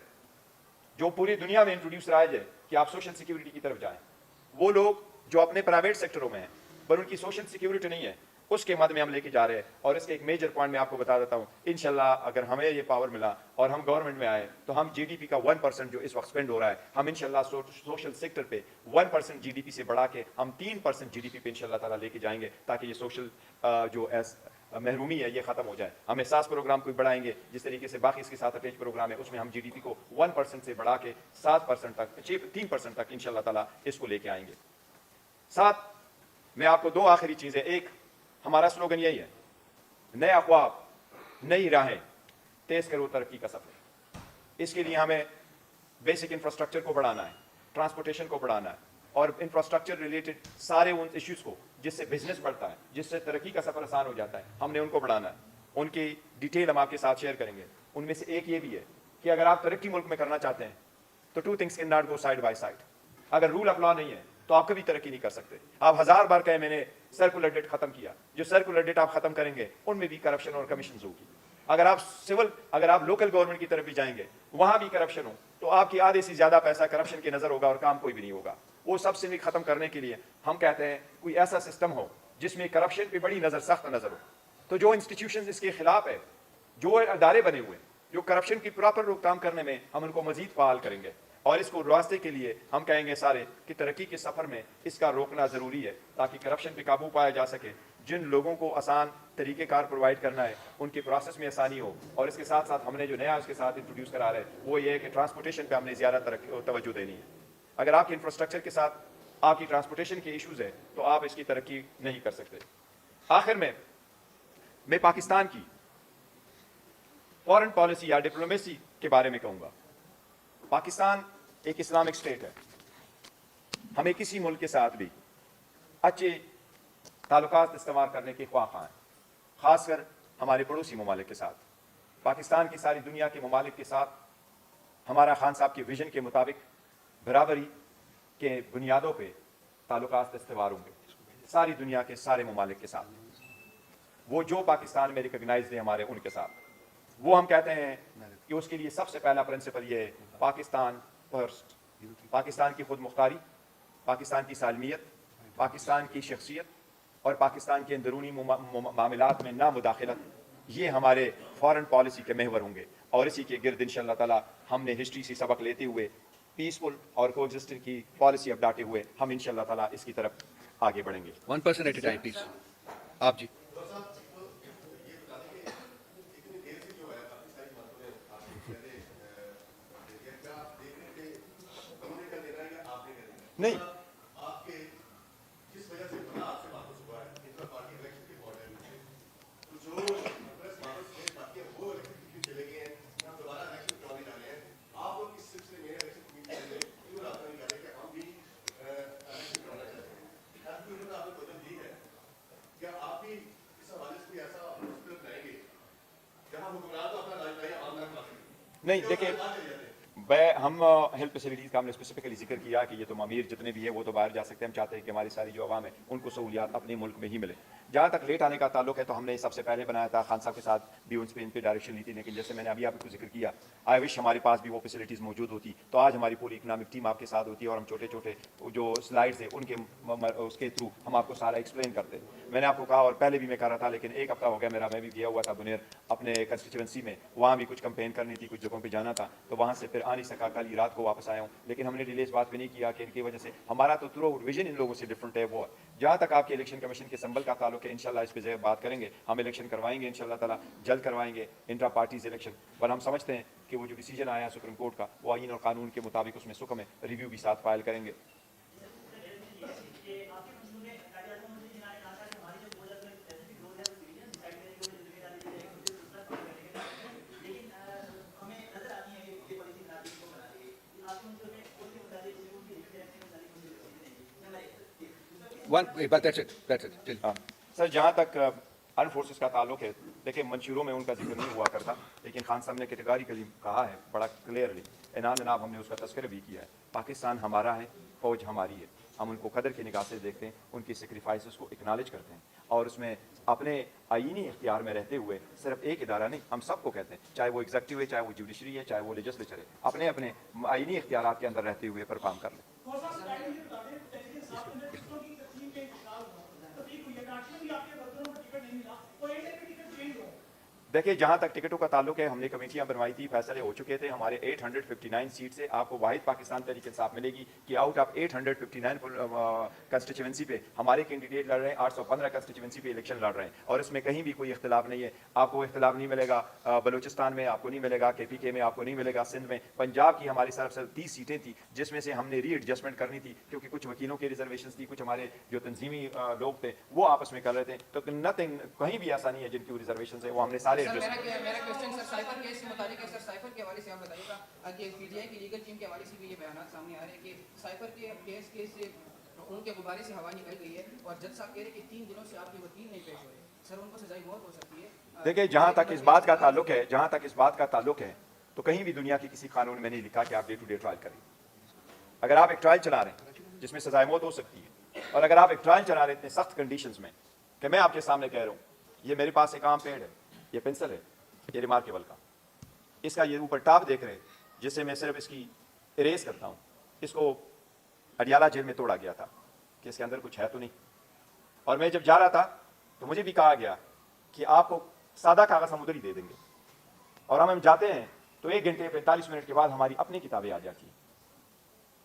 जो पूरी दुनिया में इंट्रोड्यूस राइज है कि आप सोशल सिक्योरिटी की तरफ जाएं, वो लोग जो अपने प्राइवेट सेक्टरों में हैं पर उनकी सोशल सिक्योरिटी नहीं है, उसके मद में हम लेके जा रहे हैं। और इसके एक मेजर पॉइंट मैं आपको बता देता हूँ, इंशाल्लाह अगर हमें ये पावर मिला और हम गवर्नमेंट में आए तो हम जीडीपी का 1% जो इस वक्त स्पेंड हो रहा है, हम इंशाल्लाह सोशल सेक्टर पे 1% जीडीपी से बढ़ा के हम 3% जीडीपी पे इंशाल्लाह ताला लेके जाएंगे ताकि ये सोशल जो महरूमी है ये खत्म हो जाए। हम एहसास प्रोग्राम को बढ़ाएंगे, जिस तरीके से बाकी इसके साथ अटैच प्रोग्राम है उसमें हम जीडीपी को 1% से बढ़ा के 7% तक 3% तक इंशाल्लाह ताला इसको लेके आएंगे। साथ मैं आपको दो आखिरी चीजें, एक हमारा स्लोगन यही है, नया ख्वाब नई राहें तेज करो तरक्की का सफर। इसके लिए हमें बेसिक इंफ्रास्ट्रक्चर को बढ़ाना है, ट्रांसपोर्टेशन को बढ़ाना है और इंफ्रास्ट्रक्चर रिलेटेड सारे उन इश्यूज को जिससे बिजनेस बढ़ता है, जिससे तरक्की का सफर आसान हो जाता है, हमने उनको बढ़ाना है। उनकी डिटेल हम आपके साथ शेयर करेंगे। उनमें से एक ये भी है कि अगर आप तरक्की मुल्क में करना चाहते हैं तो 2 things can not go side by side. अगर रूल ऑफ लॉ नहीं है तो आप कभी तरक्की नहीं कर सकते। आप 1000 बार कहे मैंने सर्कुलर डेट खत्म किया, जो सर्कुलर डेट आप खत्म करेंगे उनमें भी करप्शन और कमीशन होगी। अगर आप लोकल गवर्नमेंट की तरफ भी जाएंगे वहां भी करप्शन हो तो आपकी आधे से ज्यादा पैसा करप्शन की नजर होगा और काम कोई भी नहीं होगा। वो सबसे भी खत्म करने के लिए हम कहते हैं कोई ऐसा सिस्टम हो जिसमें करप्शन पे बड़ी नजर, सख्त नजर हो। तो जो इंस्टीट्यूशंस इसके खिलाफ है, जो अदारे बने हुए जो करप्शन की प्रॉपर रोकथाम करने में, हम उनको मजीद फाल करेंगे और इसको रास्ते के लिए हम कहेंगे सारे कि तरक्की के सफर में इसका रोकना जरूरी है ताकि करप्शन पे काबू पाया जा सके। जिन लोगों को आसान तरीक़ेकार प्रोवाइड करना है उनके प्रोसेस में आसानी हो। और इसके साथ साथ हमने जो नया उसके साथ इंट्रोड्यूस करा रहे हैं वो ये है कि ट्रांसपोर्टेशन पे हमने ज़्यादा तवज्जो देनी है। अगर आपके इंफ्रास्ट्रक्चर के साथ आपकी ट्रांसपोर्टेशन के इशूज़ है तो आप इसकी तरक्की नहीं कर सकते। आखिर में मैं पाकिस्तान की फॉरेन पॉलिसी या डिप्लोमेसी के बारे में कहूँगा। पाकिस्तान एक इस्लामिक स्टेट है। हमें किसी मुल्क के साथ भी अच्छे ताल्लुकात इस्तेमाल करने के ख्वाह हैं, ख़ासकर हमारे पड़ोसी ममालिक के साथ। पाकिस्तान की सारी दुनिया के ममालिक के साथ हमारा खान साहब के विजन के मुताबिक बराबरी के बुनियादों पे ताल्लुकात इस्तेमाल होंगे। सारी दुनिया के सारे ममालिक के साथ, वो जो पाकिस्तान में रिकगनाइज है हमारे उनके साथ, वो हम कहते हैं कि उसके लिए सबसे पहला प्रिंसिपल ये है पाकिस्तान फर्स्ट, पाकिस्तान की खुद मुख्तारी, पाकिस्तान की सालमियत, पाकिस्तान की शख्सियत और पाकिस्तान के अंदरूनी मामलात में ना मुदाखलत, ये हमारे फॉरेन पॉलिसी के महवर होंगे। और इसी के गिर्द इंशाअल्लाह ताला हमने हिस्ट्री से सबक लेते हुए पीसफुल और कोएग्जिस्टेंस की पॉलिसी अपनाते हुए हम इंशाअल्लाह ताला इसकी तरफ आगे बढ़ेंगे। 1% एट ए टाइम प्लीज। आप जी। नहीं, नहीं देखिए, हम हेल्थ फैसिलिटीज़ का हमने स्पेसिफिकली जिक्र किया कि ये तो अमीर जितने भी है वो तो बाहर जा सकते हैं। हम चाहते हैं कि हमारी सारी जो आवाम है उनको सहूलियात अपने मुल्क में ही मिले। जहाँ तक लेट आने का ताल्लुक है तो हमने सबसे पहले बनाया था खान साहब के साथ भी उन पर इन पर डायरेक्शन ली थी, लेकिन जैसे मैंने अभी आपको जिक्र किया, आई विश हमारे पास भी वो फैसिलिटीज़ मौजूद होती तो आज हमारी पूरी इकनॉमिक टीम आपके साथ होती और हम छोटे छोटे जो स्लाइड्स है उनके उसके थ्रू हम आपको सारा एक्सप्लेन करते। मैंने आपको कहा और पहले भी मैं कह रहा था, लेकिन एक हफ्ता हो गया मेरा, मैं भी गया हुआ था बुनेर अपने कंस्टिट्यूंसी में, वहाँ भी कुछ कंपेन करनी थी, कुछ जगहों पर जाना था, तो वहाँ से फिर आ नहीं सका, कल रात को वापस आया हूँ। लेकिन हमने डिले इस बात पे नहीं किया कि इनकी वजह से हमारा तो थ्रू विजन इन लोगों से डिफरेंट है। वो जहाँ तक आपके इलेक्शन कमीशन के संबल का ताल्लुक है, इंशाल्लाह इस पर बात करेंगे। हम इलेक्शन करवाएंगे इंशाल्लाह ताला, जल्द करवाएंगे इंट्रा पार्टीज इलेक्शन, पर हम समझते हैं कि वो जो डिसीजन आया सुप्रीम कोर्ट का वो आईन और कानून के मुताबिक उसमें सुकम है, रिव्यू भी साथ फाइल करेंगे। सर, जहाँ तक आर्म फोर्सेस का ताल्लुक है, देखिए मंशूरों में उनका जिक्र नहीं हुआ करता, लेकिन खान साहब ने कैटेगोरिकली कहा है बड़ा क्लियरली, इनाम जनाब हमने उसका तस्करा भी किया है। पाकिस्तान हमारा है, फौज हमारी है, हम उनको कदर की निगाह से देखते हैं, उनकी सेक्रीफाइसेस को एक्नॉलेज करते हैं और उसमें अपने आईनी इख्तियार में रहते हुए सिर्फ एक इदारा नहीं, हम सबको कहते हैं, चाहे वो एग्जीक्यूटिव है, चाहे वो जुडिशरी है, चाहे वो लेजिस्लेचर है, अपने अपने आईनी इख्तियार के अंदर रहते हुए पर काम कर लें। देखिए, जहाँ तक टिकटों का ताल्लुक है, हमने कमेटियाँ बनवाई थी, फैसले हो चुके थे। हमारे 859 सीट से आपको वाहिद पाकिस्तान तहरीक इंसाफ मिलेगी कि आउट ऑफ 859 कंस्टिट्यूंसी पे हमारे कैंडिडेट लड़ रहे हैं, 815 कंस्टिट्यूंसी पे इलेक्शन लड़ रहे हैं और इसमें कहीं भी कोई इख्तिलाफ नहीं है। आपको इख्तिलाफ नहीं मिलेगा बलूचिस्तान में, आपको नहीं मिलेगा KPK में, आपको नहीं मिलेगा सिंध में। पंजाब की हमारी तरफ से 30 सीटें थी जिसमें से हमने री एडजस्टमेंट करनी थी क्योंकि कुछ वकीलों की रिजर्वेशन थी, कुछ हमारे जो तंजीमी लोग थे वो आपस में कर रहे थे, तो नथिंग, कहीं भी ऐसा नहीं है जिनकी रिजर्वेशन है वो हमने सारे मेरा क्वेश्चन सर साइफर केस से मुतालिक है। सर साइफर के हवाले से आप बताइएगा कि PTI की लीगल टीम के हवाले से भी ये बयान सामने आ रहे हैं कि साइफर के केस से उनके गुब्बारे से हवा निकल गई है और जज साहब कह रहे हैं कि 3 दिनों से आपके वकील नहीं पेश हो रहे, सर उनको सजाई मौत हो सकती है। देखिए, जहाँ तक इस बात का ताल्लुक है, जहाँ तक इस बात का ताल्लुक है तो कहीं भी दुनिया के किसी कानून में नहीं लिखा कि आप डे टू डे ट्रायल करें। अगर आप एक ट्रायल चला रहे हैं जिसमें सजाए मौत हो सकती है और अगर आप एक ट्रायल चला रहे हैं इतने सख्त कंडीशंस में कि मैं आपके सामने कह रहा हूँ, ये मेरे पास एक आम पेड़ है, ये पेंसिल है, ये रिमार्केबल का, इसका ये ऊपर टॉप देख रहे हैं जिससे मैं सिर्फ इसकी इरेज करता हूँ, इसको अडियाला जेल में तोड़ा गया था कि इसके अंदर कुछ है तो नहीं। और मैं जब जा रहा था तो मुझे भी कहा गया कि आपको सादा कागज हम उधर ही दे देंगे, और हम जाते हैं तो 1 घंटे 45 मिनट के बाद हमारी अपनी किताबें आ जाती हैं।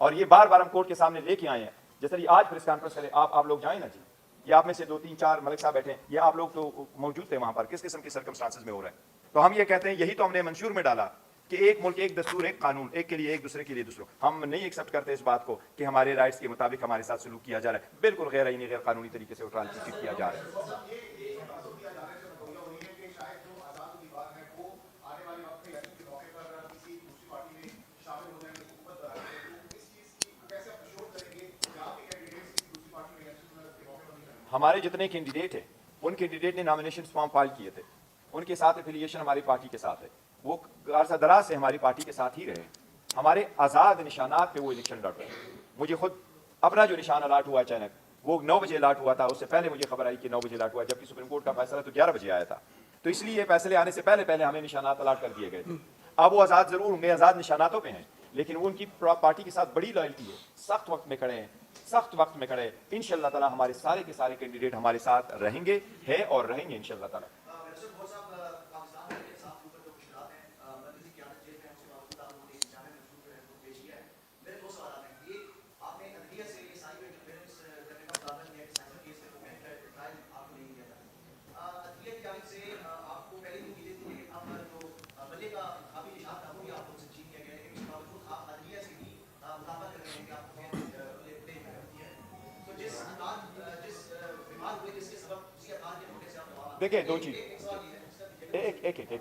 और ये बार बार हम कोर्ट के सामने लेके आए हैं। जैसे आज प्रेस कॉन्फ्रेंस करें, आप लोग जाएं ना जी, ये आप में से 2 3 4 मलिक साहब बैठे हैं, ये आप लोग तो मौजूद थे वहां पर, किस किस्म की सर्कमस्टांसेस में हो रहा है। तो हम ये कहते हैं, यही तो हमने मंशूर में डाला कि एक मुल्क एक दस्तूर एक कानून, एक के लिए एक, दूसरे के लिए दूसरों। हम नहीं एक्सेप्ट करते इस बात को कि हमारे राइट्स के मुताबिक हमारे साथ सलूक किया जा रहा है, बिल्कुल गैर आईनी गैर कानूनी तरीके से ट्रांसलेट किया जा रहा है। हमारे जितने कैंडिडेट हैं उन कैंडिडेट ने नॉमिनेशन फॉर्म फाइल किए थे, उनके साथ एफिलिएशन हमारी पार्टी के साथ है, वो अरसा दराज से हमारी पार्टी के साथ ही रहे, हमारे आज़ाद निशानात पे वो इलेक्शन लड़ रहे हैं। मुझे खुद अपना जो निशान अलाट हुआ अचानक वो 9 बजे अलाट हुआ था, उससे पहले मुझे खबर आई कि 9 बजे अलाट हुआ, जबकि सुप्रीम कोर्ट का फैसला तो 11 बजे आया था। तो इसलिए फैसले आने से पहले पहले हमें निशानात अलाट कर दिए गए थे। अब वो आज़ाद ज़रूर होंगे, आज़ाद निशानातों पे हैं, लेकिन वो उनकी पार्टी के साथ बड़ी लॉयल्टी है, सख्त वक्त में खड़े हैं, सख्त वक्त में खड़े हैं। इंशाअल्लाह ताला हमारे सारे के सारे कैंडिडेट हमारे साथ रहेंगे, है और रहेंगे इंशाअल्लाह ताला। देखिए दो चीज़, एक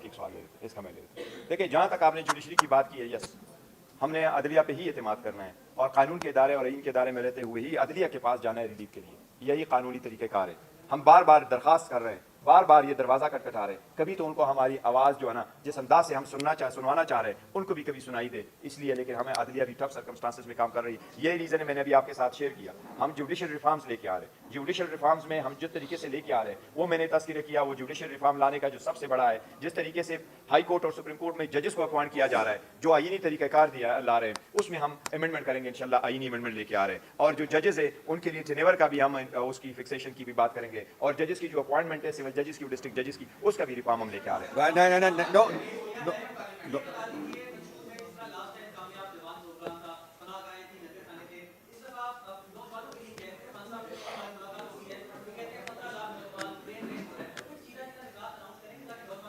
सवाल ले लेते हैं, इसका मैं ले लेते हैं। देखिए जहाँ तक आपने जुडिशरी की बात की है, यस, हमने अदलिया पे ही एतमाद करना है और कानून के इदारे और आईन के इदारे में रहते हुए ही अदलिया के पास जाना है रिलीफ के लिए, यही कानूनी तरीक़ेकार है। हम बार बार दरख्वास्त कर रहे हैं, बार बार ये दरवाज़ा खटखटा रहे हैं, कभी तो उनको हमारी आवाज़ जो है ना, जिस अंदाज से हम सुनवाना चाह रहे हैं, उनको भी कभी सुनाई दे, इसलिए। लेकिन हमें अदलिया भी टफ सर्कमस्टांसेस में काम कर रही है। यही रीज़न है, मैंने अभी आपके साथ शेयर किया, हम जुडिशल रिफॉर्म्स लेके आ रहे हैं। जुडिशल रिफॉर्म्स में हम जिस तरीके से लेके आ रहे हैं, वो मैंने तस्कीर किया, वो जुडिशल रिफॉर्म लाने का जो सबसे बड़ा है, जिस तरीके से हाई कोर्ट और सुप्रीम कोर्ट में जजेस को अपॉइंट किया जा रहा है, जो आईनी तरीक़ाकार ला रहे हैं, उसमें हम अमेंडमेंट करेंगे इंशाल्लाह, आईनी अमेंडमेंट लेके आ रहे हैं। और जो जजेस है उनके लिए टेनेवर का भी हम उसकी फिक्सेशन की भी बात करेंगे, और जजेस की जो अपॉइंटमेंट है सिविल जजेस की, डिस्ट्रिक्ट जजेस की, उसका भी रिफॉर्म हम लेके आ रहे हैं। No.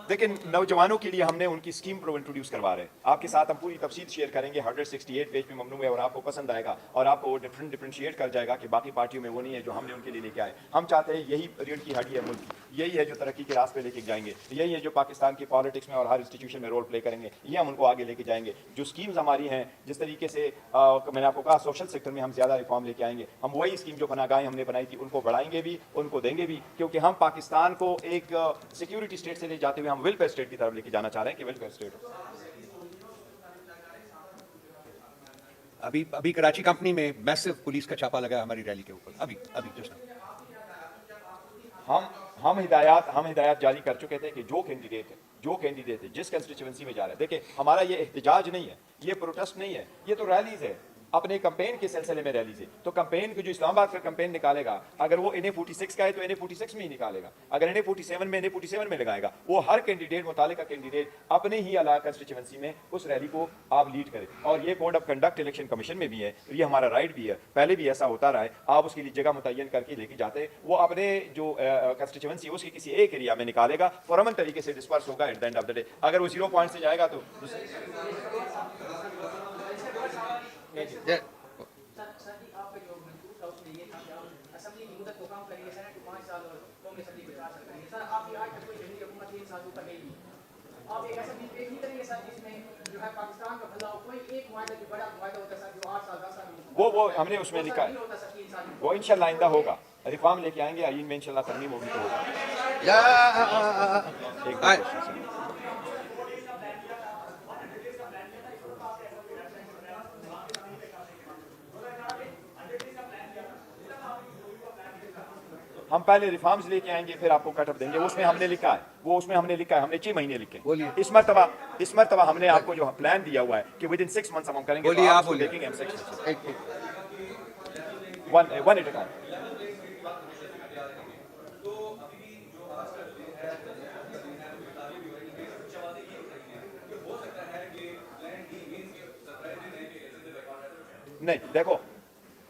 लेकिन नौजवानों के लिए हमने उनकी स्कीम को इंट्रोड्यूस करवा रहे हैं, आपके साथ हम पूरी तफसील शेयर करेंगे। 168 पेज पे ममनू है और आपको पसंद आएगा और आपको वो डिफरेंशिएट कर जाएगा कि बाकी पार्टियों में वो नहीं है जो हमने उनके लिए लेके आए। हम चाहते हैं यही रीढ़ की हड्डी है मुल्क की, यही है जो तरक्की के रास्ते लेके जाएंगे, यही है जो पाकिस्तान की पॉलिटिक्स में और हर इंस्टीट्यूशन में रोल प्ले करेंगे, ये हम उनको आगे लेके जाएंगे। जो स्कीम्स हमारी हैं, जिस तरीके से मैंने आपको कहा सोशल सेक्टर में हम ज़्यादा रिफॉर्म लेके आएंगे, हम वही स्कीम जो पनाहगाहें हमने बनाई थी उनको बढ़ाएंगे भी, उनको देंगे भी, क्योंकि हम पाकिस्तान को एक सिक्योरिटी स्टेट से ले जाते हुए हम वेलफेयर स्टेट की तरफ लेके जाना चाह रहे हैं कि वेलफेयर स्टेट। अभी कराची कंपनी में मैसिव पुलिस का छापा लगा हमारी रैली के ऊपर, अभी जस्ट हम हिदायत जारी कर चुके थे कि जो कैंडिडेट है जिस कंस्टिट्यूएंसी में जा रहा है, देखिए हमारा ये एहतजाज नहीं है, ये प्रोटेस्ट नहीं है, ये तो रैलीज है, अपने कैंपेन के सिलसिले में रैली से। तो कैंपेन को जो इस्लामाबाद का कैंपेन निकालेगा, अगर वो NA46 का है तो NA46 में ही निकालेगा, अगर NA47 में NA47 में लगाएगा। वो हर कैंडिडेट, मुतालिका कैंडिडेट अपने ही अला कंस्टिट्यूएंसी में उस रैली को आप लीड करें। और ये code of conduct election commission में भी है, ये हमारा राइट भी है, पहले भी ऐसा होता रहा है। आप उसके लिए जगह मुतय्यन करके लेके जाते हैं, वो अपने जो कंस्टिट्यूएंसी उसके किसी एक एरिया में निकालेगा, फौरन तरीके से डिस्पर्स होगा at the end of the day. अगर वो 0 पॉइंट से जाएगा तो आप एक ऐसा पेश नहीं करेंगे सर जिसमें जो है पाकिस्तान का भला हो, कोई एक मुआहदा जो बड़ा मुआहदा होता है सर, जो 8 साल 10 साल वो हमने उसमें लिखा है, वो इंशाल्लाह आइंदा होगा। रिफॉर्म लेके आएंगे, आईन में इंशाल्लाह तरमीम होगी तो होगा। हम पहले रिफॉर्म्स लेके आएंगे, फिर आपको कटअप देंगे। उसमें हमने लिखा है, हमने 6 महीने लिखे। इस मरतबा हमने आपको जो प्लान दिया हुआ है कि विदिन 6 मंथ्स हम करेंगे। बोलिए, आप बोलिए। देखेंगे हम 6 वन एट अ टाइम। नहीं, देखो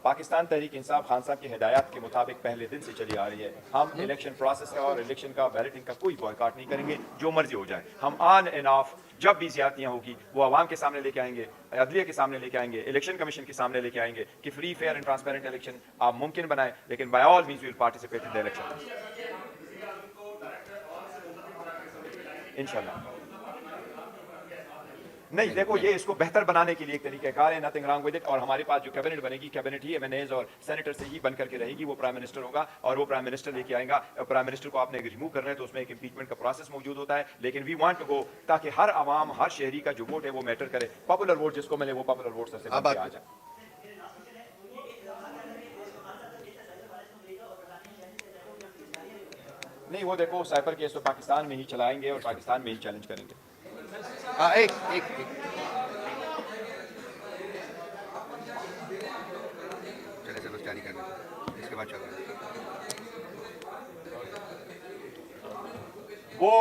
पाकिस्तान तहरीक इंसाफ खान साहब की हिदायत के मुताबिक पहले दिन से चली आ रही है। हम इलेक्शन प्रोसेस का और इलेक्शन का बैलेटिंग का कोई बॉयकॉट नहीं करेंगे, जो मर्जी हो जाए। हम ऑन एंड ऑफ जब भी ज्यादतियाँ होगी वो आवाम के सामने लेके आएंगे, अदलिया के सामने लेके आएंगे, इलेक्शन कमीशन के सामने लेके आएंगे कि free fair and transparent election आप मुमकिन बनाए। लेकिन by all means we will participate in the election इंशाल्लाह। नहीं, देखो ये इसको बेहतर बनाने के लिए एक तरीक़ाकार है, नथिंग रॉन्ग विद इट। और हमारे पास जो कैबिनेट बनेगी, कैबिनेट ही MNAs और सेनेटर से ही बन करके रहेगी। वो प्राइम मिनिस्टर होगा और वो प्राइम मिनिस्टर लेके आएगा। प्राइम मिनिस्टर को आपने रिमूव करना है तो उसमें एक इम्पीचमेंट का प्रोसेस मौजूद होता है। लेकिन वी वांट टू गो ताकि हर आवाम, हर शहरी का जो वोट है वो मैटर करे। पॉपुलर वोट जिसको मिले वो पॉपुलर वोट से आ जाए। नहीं वो देखो साइफर केस तो पाकिस्तान में ही चलाएंगे और पाकिस्तान में ही चैलेंज करेंगे. एक चले चलो जारी कर दें, इसके बाद चल रहा है. वो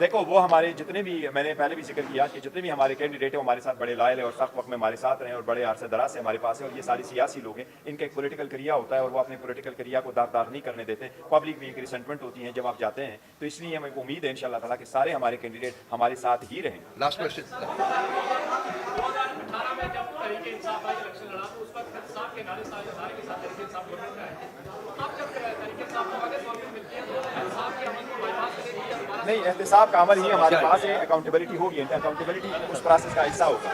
देखो वो हमारे जितने भी मैंने पहले भी जिक्र किया कि जितने भी हमारे कैंडिडेट हैं वो हमारे साथ बड़े लायल है और सख्त वक्त में हमारे साथ रहे और बड़े अरसे दराज से हमारे पास है और ये सारी सियासी लोग हैं. इनका एक पॉलिटिकल करिया होता है और वो अपने पॉलिटिकल करिया को दाग दाग नहीं करने देते. पब्लिक भी एक रिसेंटमेंट होती है जब आप जाते हैं. तो इसलिए हमें उम्मीद है इंशाल्लाह ताला कि सारे हमारे कैंडिडेट हमारे साथ ही रहें. Last question. 2018 में जब तरीके इंसाफ का इलेक्शन लड़ा तो उस वक्त इंसाफ के नारे सारे के साथ तरीके इंसाफ गवर्नमेंट में आए. अब जब तरीके इंसाफ को आगे गवर्नमेंट मिलती है तो इंसाफ के अमल को बाईपास करेगी या दोबारा नहीं एहतसाब का अमल ही हमारे पास है. अकाउंटेबिलिटी होगी, अकाउंटेबिलिटी उस प्रोसेस का हिस्सा होगा.